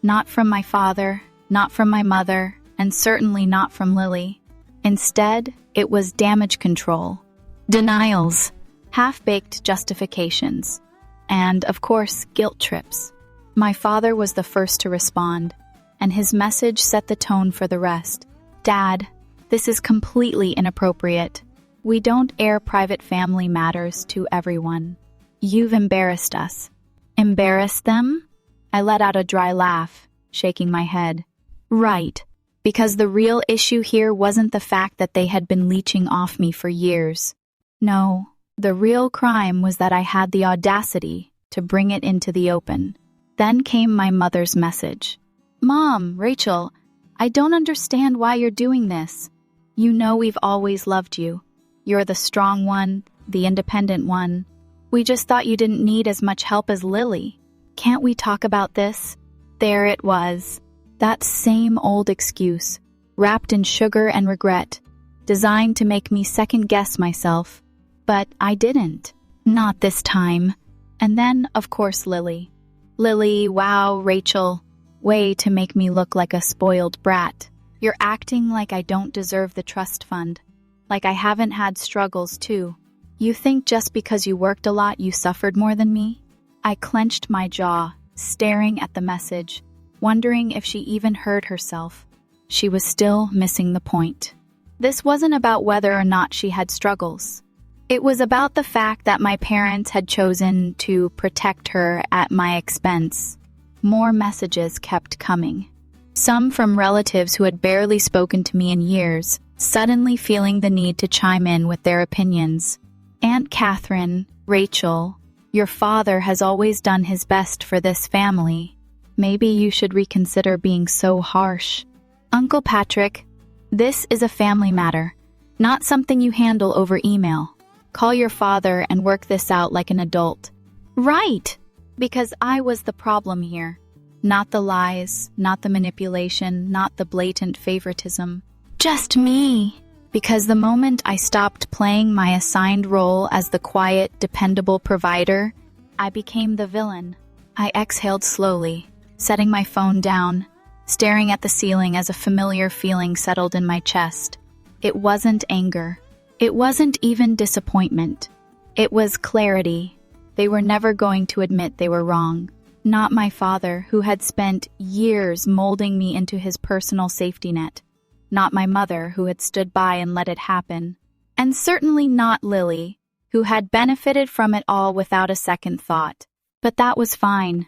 Not from my father, not from my mother, and certainly not from Lily. Instead, it was damage control, denials, half-baked justifications, and, of course, guilt trips. My father was the first to respond, and his message set the tone for the rest. Dad, this is completely inappropriate. We don't air private family matters to everyone. You've embarrassed us. Embarrassed them? I let out a dry laugh, shaking my head. Right, because the real issue here wasn't the fact that they had been leeching off me for years. No, the real crime was that I had the audacity to bring it into the open. Then came my mother's message. Mom, Rachel, I don't understand why you're doing this. You know we've always loved you. You're the strong one, the independent one. We just thought you didn't need as much help as Lily. Can't we talk about this? There it was. That same old excuse, wrapped in sugar and regret, designed to make me second-guess myself. But I didn't. Not this time. And then, of course, Lily. Lily, wow, Rachel. Way to make me look like a spoiled brat. You're acting like I don't deserve the trust fund. Like I haven't had struggles, too. You think just because you worked a lot, you suffered more than me? I clenched my jaw, staring at the message, wondering if she even heard herself. She was still missing the point. This wasn't about whether or not she had struggles. It was about the fact that my parents had chosen to protect her at my expense. More messages kept coming. Some from relatives who had barely spoken to me in years, suddenly feeling the need to chime in with their opinions. Aunt Catherine, Rachel, your father has always done his best for this family. Maybe you should reconsider being so harsh. Uncle Patrick, this is a family matter, not something you handle over email. Call your father and work this out like an adult. Right, because I was the problem here. Not the lies, not the manipulation, not the blatant favoritism. Just me. Because the moment I stopped playing my assigned role as the quiet, dependable provider, I became the villain. I exhaled slowly, setting my phone down, staring at the ceiling as a familiar feeling settled in my chest. It wasn't anger. It wasn't even disappointment. It was clarity. They were never going to admit they were wrong. Not my father, who had spent years molding me into his personal safety net. Not my mother, who had stood by and let it happen. And certainly not Lily, who had benefited from it all without a second thought. But that was fine,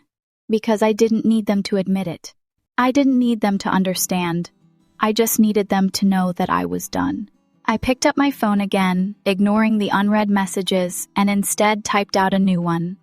because I didn't need them to admit it. I didn't need them to understand. I just needed them to know that I was done. I picked up my phone again, ignoring the unread messages, and instead typed out a new one.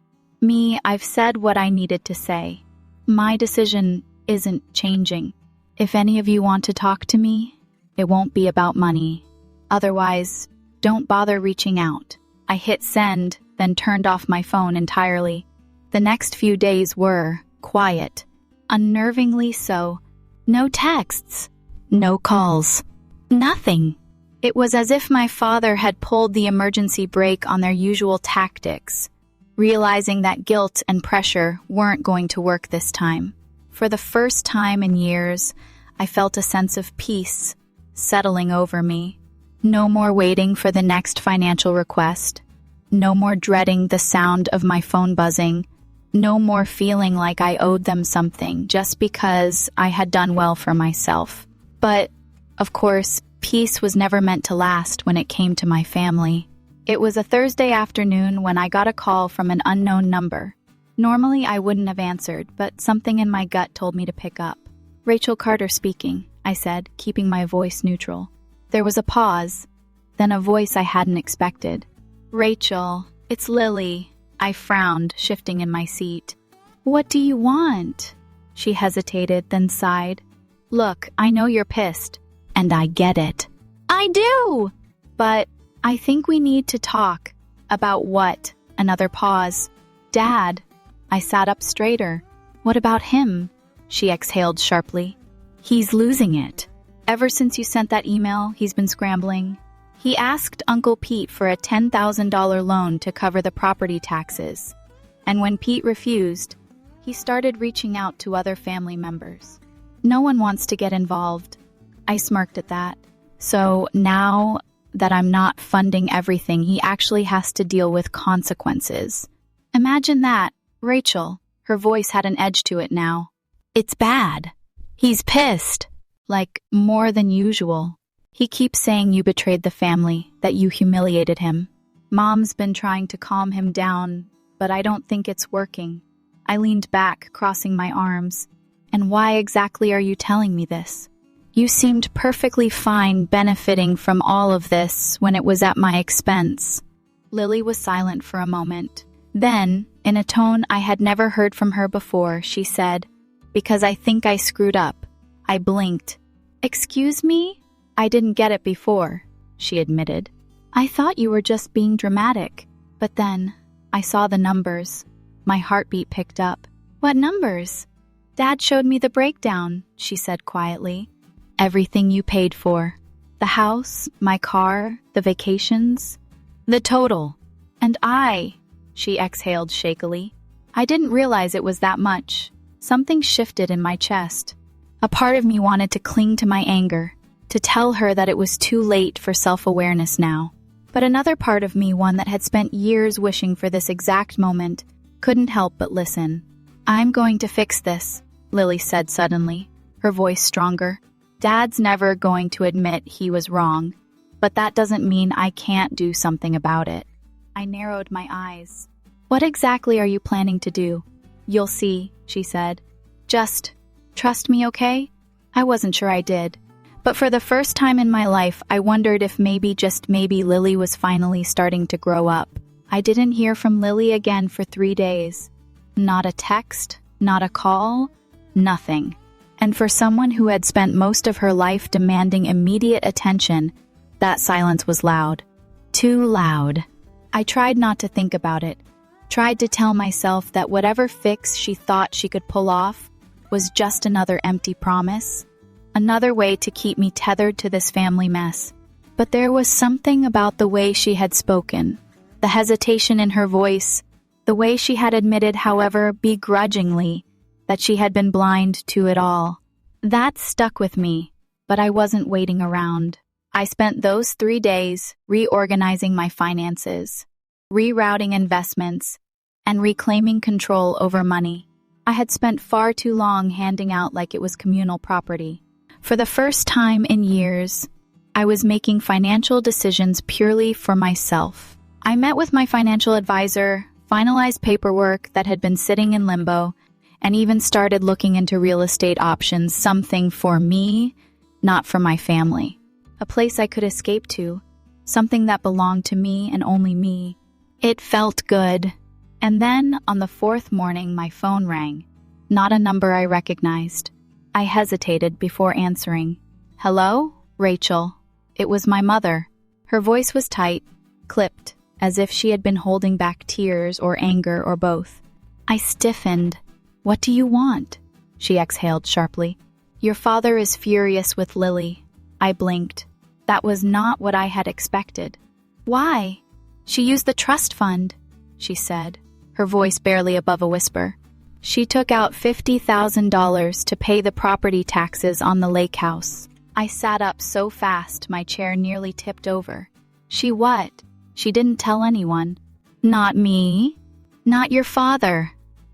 I've said what I needed to say. My decision isn't changing. If any of you want to talk to me, It won't be about money. Otherwise, don't bother reaching out. I hit send, then turned off my phone entirely. The next few days were quiet, unnervingly so. No texts, no calls, nothing. It was as if my father had pulled the emergency brake on their usual tactics, realizing that guilt and pressure weren't going to work this time. For the first time in years, I felt a sense of peace settling over me. No more waiting for the next financial request. No more dreading the sound of my phone buzzing. No more feeling like I owed them something just because I had done well for myself. But, of course, peace was never meant to last when it came to my family. It was a Thursday afternoon when I got a call from an unknown number. Normally, I wouldn't have answered, but something in my gut told me to pick up. "Rachel Carter speaking," I said, keeping my voice neutral. There was a pause, then a voice I hadn't expected. "Rachel, it's Lily." I frowned, shifting in my seat. "What do you want?" She hesitated, then sighed. "Look, I know you're pissed, and I get it." "I do!" "But I think we need to talk." "About what?" Another pause. "Dad." I sat up straighter. "What about him?" She exhaled sharply. "He's losing it. Ever since you sent that email, he's been scrambling. He asked Uncle Pete for a $10,000 loan to cover the property taxes. And when Pete refused, he started reaching out to other family members. No one wants to get involved." I smirked at that. "So now that I'm not funding everything, he actually has to deal with consequences. Imagine that, Rachel." Her voice had an edge to it now. "It's bad. He's pissed. Like, more than usual. He keeps saying you betrayed the family, that you humiliated him. Mom's been trying to calm him down, but I don't think it's working." I leaned back, crossing my arms. "And why exactly are you telling me this? You seemed perfectly fine benefiting from all of this when it was at my expense." Lily was silent for a moment. Then, in a tone I had never heard from her before, she said, "Because I think I screwed up." I blinked. "Excuse me?" "I didn't get it before," she admitted. "I thought you were just being dramatic." But then, I saw the numbers. My heartbeat picked up. "What numbers?" "Dad showed me the breakdown," she said quietly. "Everything you paid for. The house, my car, the vacations. The total. And she exhaled shakily. "I didn't realize it was that much." Something shifted in my chest. A part of me wanted to cling to my anger, to tell her that it was too late for self-awareness now. But another part of me, one that had spent years wishing for this exact moment, couldn't help but listen. "I'm going to fix this," Lily said suddenly, her voice stronger. "Dad's never going to admit he was wrong, but that doesn't mean I can't do something about it." I narrowed my eyes. "What exactly are you planning to do?" "You'll see," she said. "Just trust me, okay?" I wasn't sure I did. But for the first time in my life, I wondered if maybe, just maybe, Lily was finally starting to grow up. I didn't hear from Lily again for 3 days. Not a text, not a call, nothing. And for someone who had spent most of her life demanding immediate attention, that silence was loud. Too loud. I tried not to think about it. Tried to tell myself that whatever fix she thought she could pull off was just another empty promise. Another way to keep me tethered to this family mess. But there was something about the way she had spoken, the hesitation in her voice, the way she had admitted, however begrudgingly, that she had been blind to it all. That stuck with me, but I wasn't waiting around. I spent those 3 days reorganizing my finances, rerouting investments, and reclaiming control over money. I had spent far too long handing out like it was communal property. For the first time in years, I was making financial decisions purely for myself. I met with my financial advisor, finalized paperwork that had been sitting in limbo, and even started looking into real estate options, something for me, not for my family. A place I could escape to, something that belonged to me and only me. It felt good. And then, on the 4th morning, my phone rang. Not a number I recognized. I hesitated before answering. "Hello?" Rachel. It was my mother. Her voice was tight, clipped, as if she had been holding back tears or anger or both. I stiffened. What do you want? She exhaled sharply. Your father is furious with Lily. I blinked. That was not what I had expected. Why? She used the trust fund, she said, her voice barely above a whisper. She took out $50,000 to pay the property taxes on the lake house. I sat up so fast my chair nearly tipped over. She what? She didn't tell anyone. Not me. Not your father.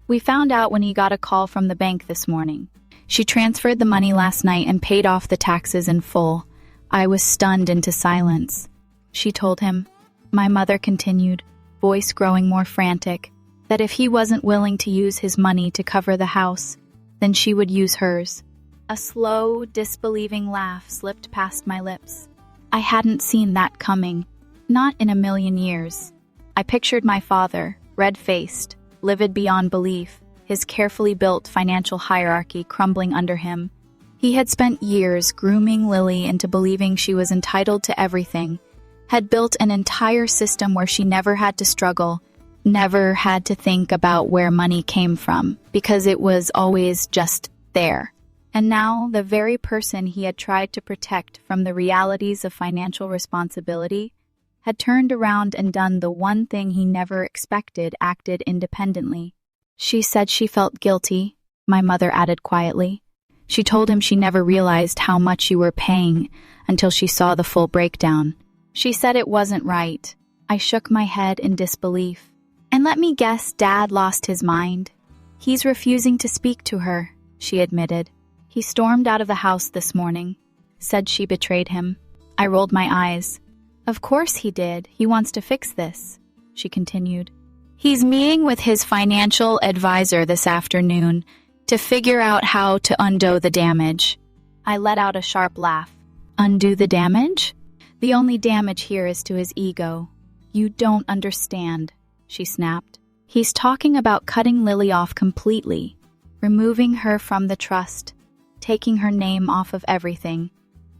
We found out when he got a call from the bank this morning. She transferred the money last night and paid off the taxes in full. I was stunned into silence. She told him. My mother continued, voice growing more frantic, that if he wasn't willing to use his money to cover the house, then she would use hers. A slow, disbelieving laugh slipped past my lips. I hadn't seen that coming. Not in a million years. I pictured my father, red-faced, livid beyond belief, his carefully built financial hierarchy crumbling under him. He had spent years grooming Lily into believing she was entitled to everything, had built an entire system where she never had to struggle, never had to think about where money came from, because it was always just there. And now, the very person he had tried to protect from the realities of financial responsibility had turned around and done the one thing he never expected, acted independently. She said she felt guilty, my mother added quietly. She told him she never realized how much you were paying until she saw the full breakdown. She said it wasn't right. I shook my head in disbelief. And let me guess, Dad lost his mind. He's refusing to speak to her, she admitted. He stormed out of the house this morning, said she betrayed him. I rolled my eyes. Of course he did. He wants to fix this, she continued. He's meeting with his financial advisor this afternoon to figure out how to undo the damage. I let out a sharp laugh. Undo the damage? The only damage here is to his ego. You don't understand, she snapped. He's talking about cutting Lily off completely, removing her from the trust, taking her name off of everything.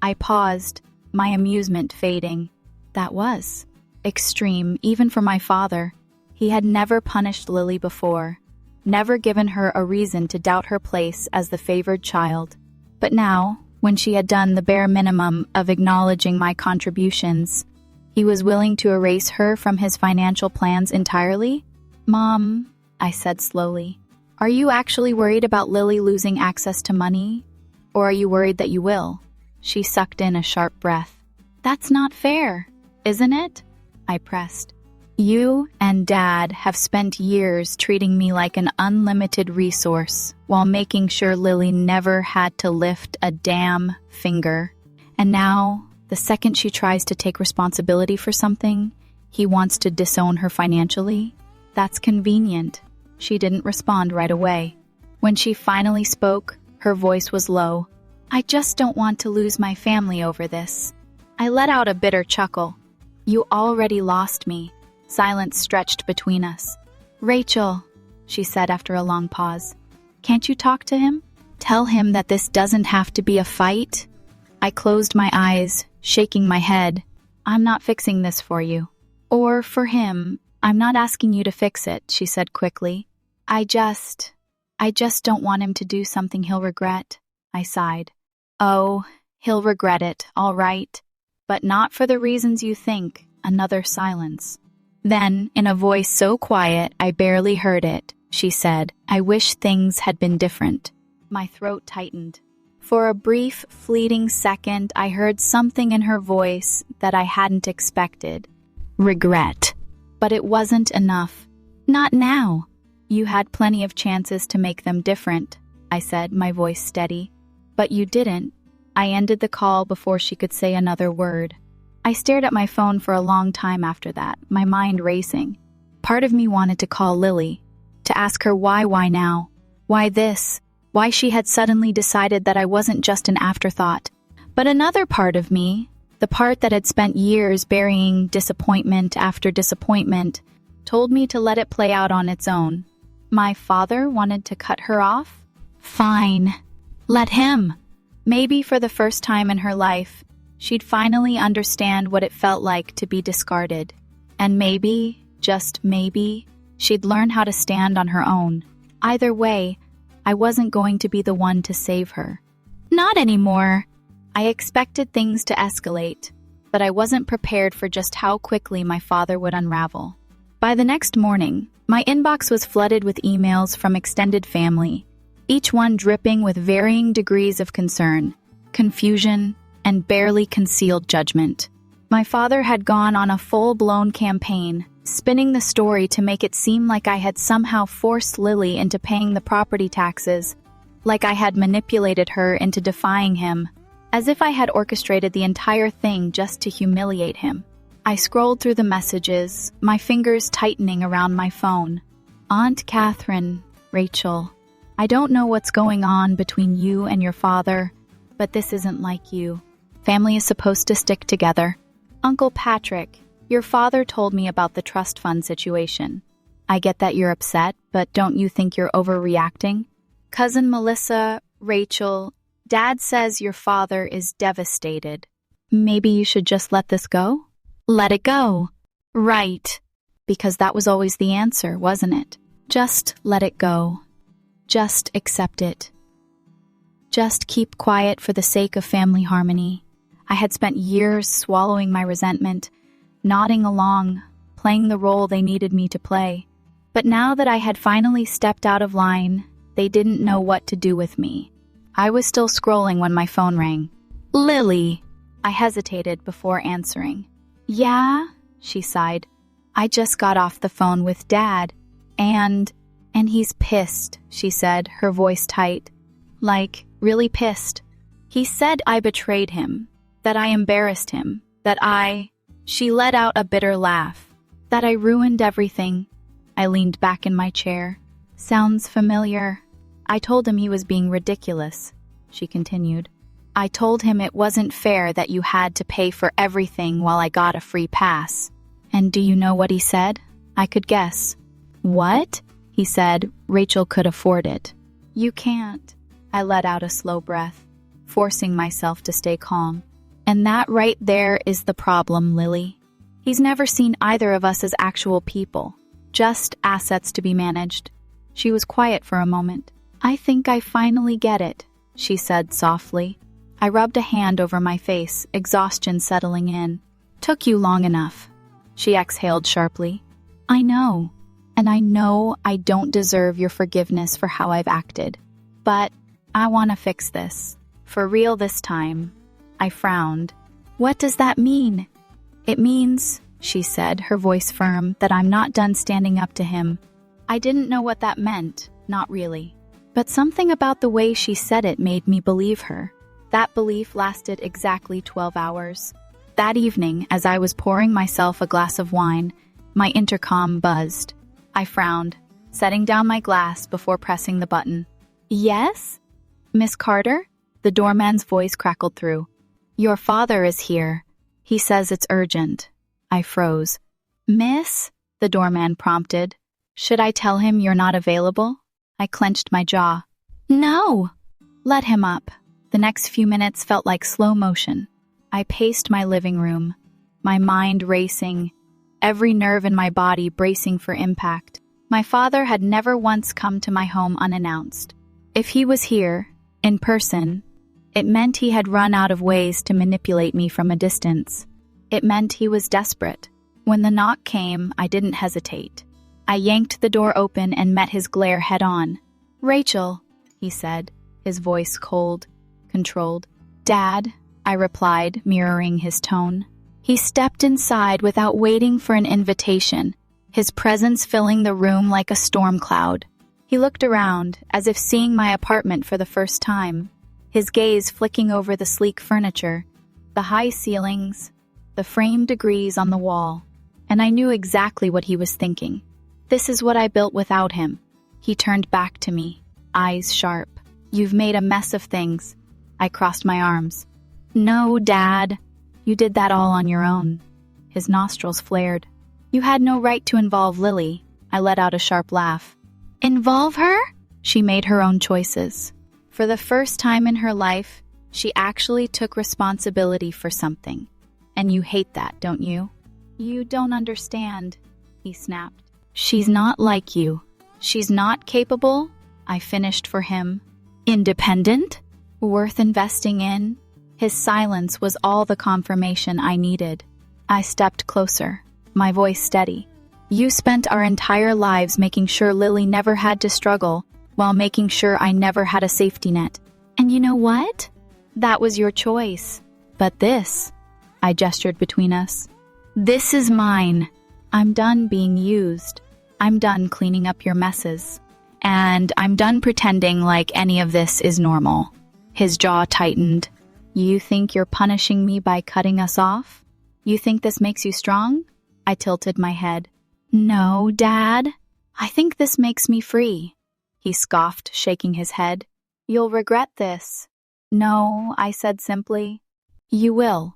I paused, my amusement fading. That was extreme, even for my father. He had never punished Lily before, never given her a reason to doubt her place as the favored child. But now, when she had done the bare minimum of acknowledging my contributions, he was willing to erase her from his financial plans entirely? Mom, I said slowly, are you actually worried about Lily losing access to money? Or are you worried that you will? She sucked in a sharp breath. That's not fair, isn't it? I pressed. You and Dad have spent years treating me like an unlimited resource while making sure Lily never had to lift a damn finger. And now, the second she tries to take responsibility for something, he wants to disown her financially. That's convenient. She didn't respond right away. When she finally spoke, her voice was low. I just don't want to lose my family over this. I let out a bitter chuckle. You already lost me. Silence stretched between us. Rachel, she said after a long pause, can't you talk to him? Tell him that this doesn't have to be a fight? I closed my eyes, shaking my head. I'm not fixing this for you. Or for him. I'm not asking you to fix it, she said quickly. I just don't want him to do something he'll regret, I sighed. Oh, he'll regret it, all right. But not for the reasons you think. Another silence. Then, in a voice so quiet I barely heard it, she said, I wish things had been different. My throat tightened. For a brief, fleeting second, I heard something in her voice that I hadn't expected. Regret. But it wasn't enough. Not now. You had plenty of chances to make them different, I said, my voice steady. But you didn't. I ended the call before she could say another word. I stared at my phone for a long time after that, my mind racing. Part of me wanted to call Lily, to ask her why now? Why this? Why she had suddenly decided that I wasn't just an afterthought. But another part of me, the part that had spent years burying disappointment after disappointment, told me to let it play out on its own. My father wanted to cut her off? Fine. Let him. Maybe for the first time in her life, She'd finally understand what it felt like to be discarded. And maybe, just maybe, she'd learn how to stand on her own. Either way, I wasn't going to be the one to save her. Not anymore. I expected things to escalate, but I wasn't prepared for just how quickly my father would unravel. By the next morning, my inbox was flooded with emails from extended family, each one dripping with varying degrees of concern, confusion, and barely concealed judgment. My father had gone on a full-blown campaign, spinning the story to make it seem like I had somehow forced Lily into paying the property taxes, like I had manipulated her into defying him, as if I had orchestrated the entire thing just to humiliate him. I scrolled through the messages, my fingers tightening around my phone. Aunt Catherine, Rachel, I don't know what's going on between you and your father, but this isn't like you. Family is supposed to stick together. Uncle Patrick, your father told me about the trust fund situation. I get that you're upset, but don't you think you're overreacting? Cousin Melissa, Rachel, Dad says your father is devastated. Maybe you should just let this go? Let it go. Right. Because that was always the answer, wasn't it? Just let it go. Just accept it. Just keep quiet for the sake of family harmony. I had spent years swallowing my resentment, nodding along, playing the role they needed me to play. But now that I had finally stepped out of line, they didn't know what to do with me. I was still scrolling when my phone rang. Lily! I hesitated before answering. Yeah? She sighed. I just got off the phone with Dad. And he's pissed, she said, her voice tight. Like, really pissed. He said I betrayed him, that I embarrassed him, She let out a bitter laugh. That I ruined everything. I leaned back in my chair. Sounds familiar. I told him he was being ridiculous, she continued. I told him it wasn't fair that you had to pay for everything while I got a free pass. And do you know what he said? I could guess. What? He said, Rachel could afford it. You can't. I let out a slow breath, forcing myself to stay calm. And that right there is the problem, Lily. He's never seen either of us as actual people, just assets to be managed. She was quiet for a moment. I think I finally get it, she said softly. I rubbed a hand over my face, exhaustion settling in. Took you long enough. She exhaled sharply. I know, and I know I don't deserve your forgiveness for how I've acted. But I want to fix this. For real this time. I frowned. What does that mean? It means, she said, her voice firm, that I'm not done standing up to him. I didn't know what that meant, not really. But something about the way she said it made me believe her. That belief lasted exactly 12 hours. That evening, as I was pouring myself a glass of wine, my intercom buzzed. I frowned, setting down my glass before pressing the button. Yes? Miss Carter? The doorman's voice crackled through. Your father is here. He says it's urgent. I froze. Miss? The doorman prompted. Should I tell him you're not available? I clenched my jaw. No! Let him up. The next few minutes felt like slow motion. I paced my living room, my mind racing, every nerve in my body bracing for impact. My father had never once come to my home unannounced. If he was here, in person, it meant he had run out of ways to manipulate me from a distance. It meant he was desperate. When the knock came, I didn't hesitate. I yanked the door open and met his glare head-on. Rachel, he said, his voice cold, controlled. Dad, I replied, mirroring his tone. He stepped inside without waiting for an invitation, his presence filling the room like a storm cloud. He looked around, as if seeing my apartment for the first time, his gaze flicking over the sleek furniture, the high ceilings, the framed degrees on the wall, and I knew exactly what he was thinking. This is what I built without him. He turned back to me, eyes sharp. You've made a mess of things. I crossed my arms. No, Dad. You did that all on your own. His nostrils flared. You had no right to involve Lily. I let out a sharp laugh. Involve her? She made her own choices. For the first time in her life, She actually took responsibility for something. And you hate that, don't you? You don't understand, he snapped. She's not like you. She's not capable, I finished for him. Independent? Worth investing in? His silence was all the confirmation I needed. I stepped closer, my voice steady. You spent our entire lives making sure Lily never had to struggle, while making sure I never had a safety net. And you know what? That was your choice. But this, I gestured between us, this is mine. I'm done being used. I'm done cleaning up your messes. And I'm done pretending like any of this is normal. His jaw tightened. You think you're punishing me by cutting us off? You think this makes you strong? I tilted my head. No, Dad. I think this makes me free. He scoffed, shaking his head. You'll regret this. No, I said simply. You will.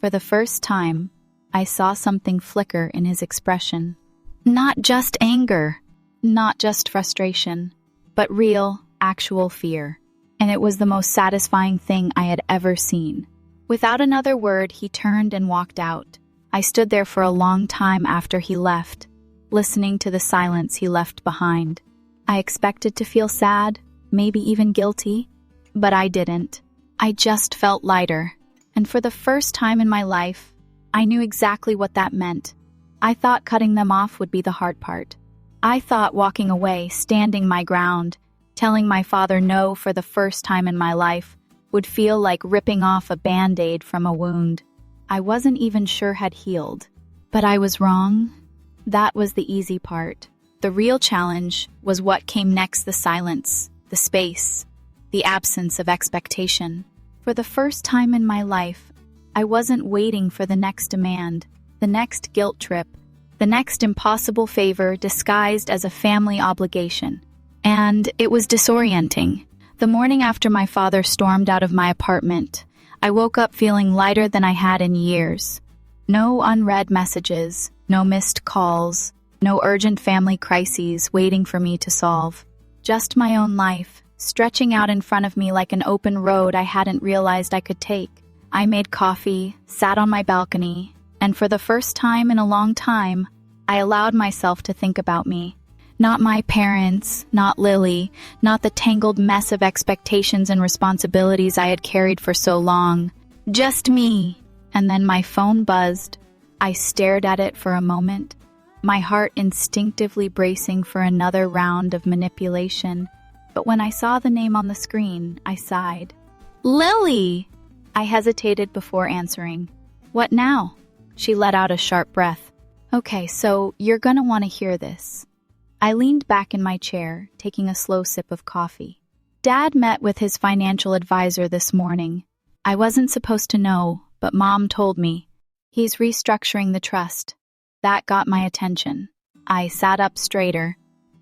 For the first time, I saw something flicker in his expression. Not just anger, not just frustration, but real, actual fear. And it was the most satisfying thing I had ever seen. Without another word, he turned and walked out. I stood there for a long time after he left, listening to the silence he left behind. I expected to feel sad, maybe even guilty, but I didn't. I just felt lighter, and for the first time in my life, I knew exactly what that meant. I thought cutting them off would be the hard part. I thought walking away, standing my ground, telling my father no for the first time in my life would feel like ripping off a Band-Aid from a wound I wasn't even sure had healed. But I was wrong. That was the easy part. The real challenge was what came next: the silence, the space, the absence of expectation. For the first time in my life, I wasn't waiting for the next demand, the next guilt trip, the next impossible favor disguised as a family obligation. And it was disorienting. The morning after my father stormed out of my apartment, I woke up feeling lighter than I had in years. No unread messages, no missed calls, no urgent family crises waiting for me to solve. Just my own life, stretching out in front of me like an open road I hadn't realized I could take. I made coffee, sat on my balcony, and for the first time in a long time, I allowed myself to think about me. Not my parents, not Lily, not the tangled mess of expectations and responsibilities I had carried for so long. Just me. And then my phone buzzed. I stared at it for a moment, my heart instinctively bracing for another round of manipulation. But when I saw the name on the screen, I sighed. Lily! I hesitated before answering. What now? She let out a sharp breath. Okay, so you're gonna want to hear this. I leaned back in my chair, taking a slow sip of coffee. Dad met with his financial advisor this morning. I wasn't supposed to know, but Mom told me. He's restructuring the trust. That got my attention. I sat up straighter.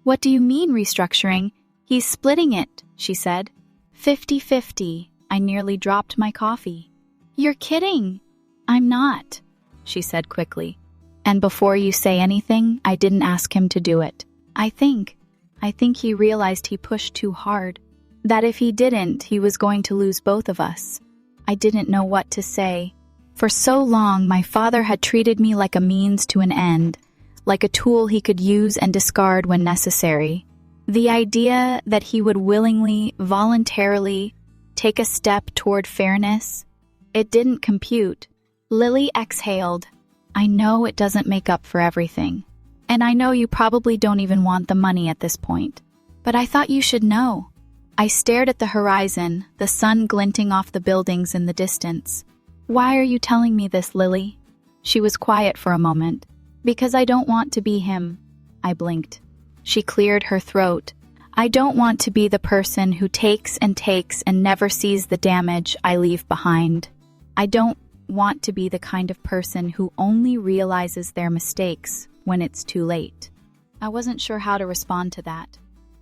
What do you mean restructuring? He's splitting it, she said. 50-50. I nearly dropped my coffee. You're kidding. I'm not, she said quickly. And before you say anything, I didn't ask him to do it. I think he realized he pushed too hard. That if he didn't, he was going to lose both of us. I didn't know what to say. For so long, my father had treated me like a means to an end, like a tool he could use and discard when necessary. The idea that he would willingly, voluntarily take a step toward fairness, it didn't compute. Lily exhaled. I know it doesn't make up for everything. And I know you probably don't even want the money at this point. But I thought you should know. I stared at the horizon, the sun glinting off the buildings in the distance. Why are you telling me this, Lily? She was quiet for a moment. Because I don't want to be him. I blinked. She cleared her throat. I don't want to be the person who takes and never sees the damage I leave behind. I don't want to be the kind of person who only realizes their mistakes when it's too late. I wasn't sure how to respond to that.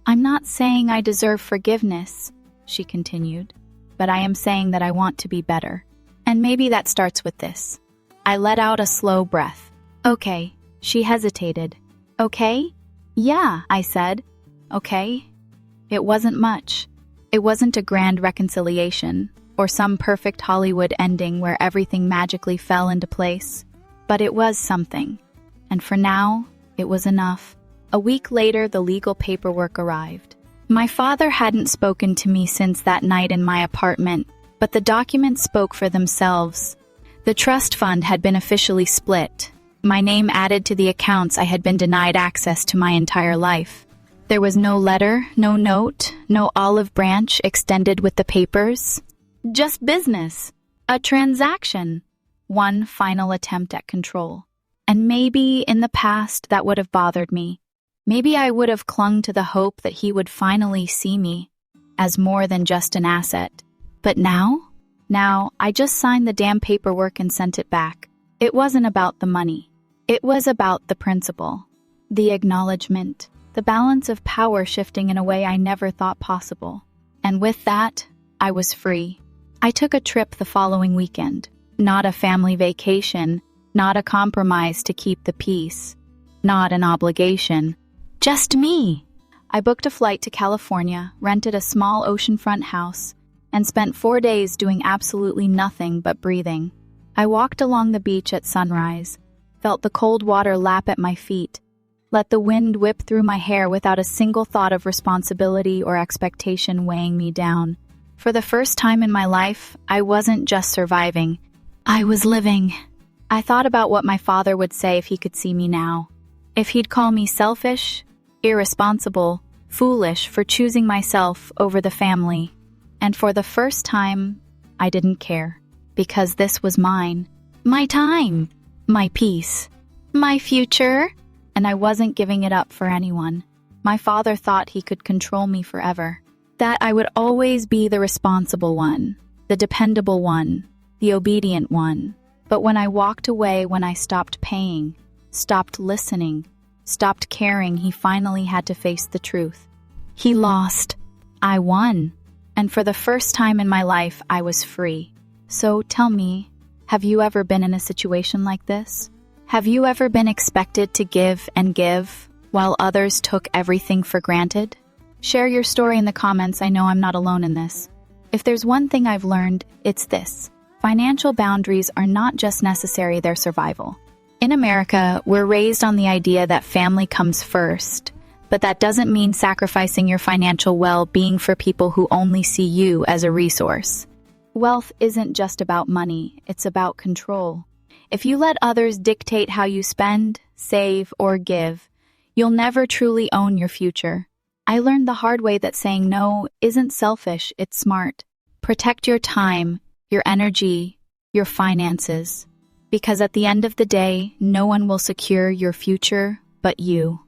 I'm not saying I deserve forgiveness, she continued, but I am saying that I want to be better. And maybe that starts with this. I let out a slow breath. Okay, she hesitated. Okay? Yeah, I said. Okay. It wasn't much. It wasn't a grand reconciliation, or some perfect Hollywood ending where everything magically fell into place. But it was something. And for now, it was enough. A week later, the legal paperwork arrived. My father hadn't spoken to me since that night in my apartment, but the documents spoke for themselves. The trust fund had been officially split. My name added to the accounts I had been denied access to my entire life. There was no letter, no note, no olive branch extended with the papers. Just business. A transaction. One final attempt at control. And maybe in the past that would have bothered me. Maybe I would have clung to the hope that he would finally see me as more than just an asset. But now I just signed the damn paperwork and sent it back. It wasn't about the money. It was about the principle, the acknowledgement, the balance of power shifting in a way I never thought possible. And with that, I was free. I took a trip the following weekend. Not a family vacation, not a compromise to keep the peace, not an obligation. Just me. I booked a flight to California, rented a small oceanfront house, and spent 4 days doing absolutely nothing but breathing. I walked along the beach at sunrise, felt the cold water lap at my feet, let the wind whip through my hair without a single thought of responsibility or expectation weighing me down. For the first time in my life, I wasn't just surviving. I was living. I thought about what my father would say if he could see me now. If he'd call me selfish, irresponsible, foolish for choosing myself over the family. And for the first time, I didn't care. Because this was mine. My time. My peace. My future. And I wasn't giving it up for anyone. My father thought he could control me forever. That I would always be the responsible one, the dependable one, the obedient one. But when I walked away, when I stopped paying, stopped listening, stopped caring, he finally had to face the truth. He lost. I won. And for the first time in my life, I was free. So tell me, have you ever been in a situation like this? Have you ever been expected to give and give while others took everything for granted? Share your story in the comments. I know I'm not alone in this. If there's one thing I've learned, it's this. Financial boundaries are not just necessary, they're survival. In America, we're raised on the idea that family comes first, but that doesn't mean sacrificing your financial well-being for people who only see you as a resource. Wealth isn't just about money, it's about control. If you let others dictate how you spend, save, or give, you'll never truly own your future. I learned the hard way that saying no isn't selfish, it's smart. Protect your time, your energy, your finances. Because at the end of the day, no one will secure your future but you.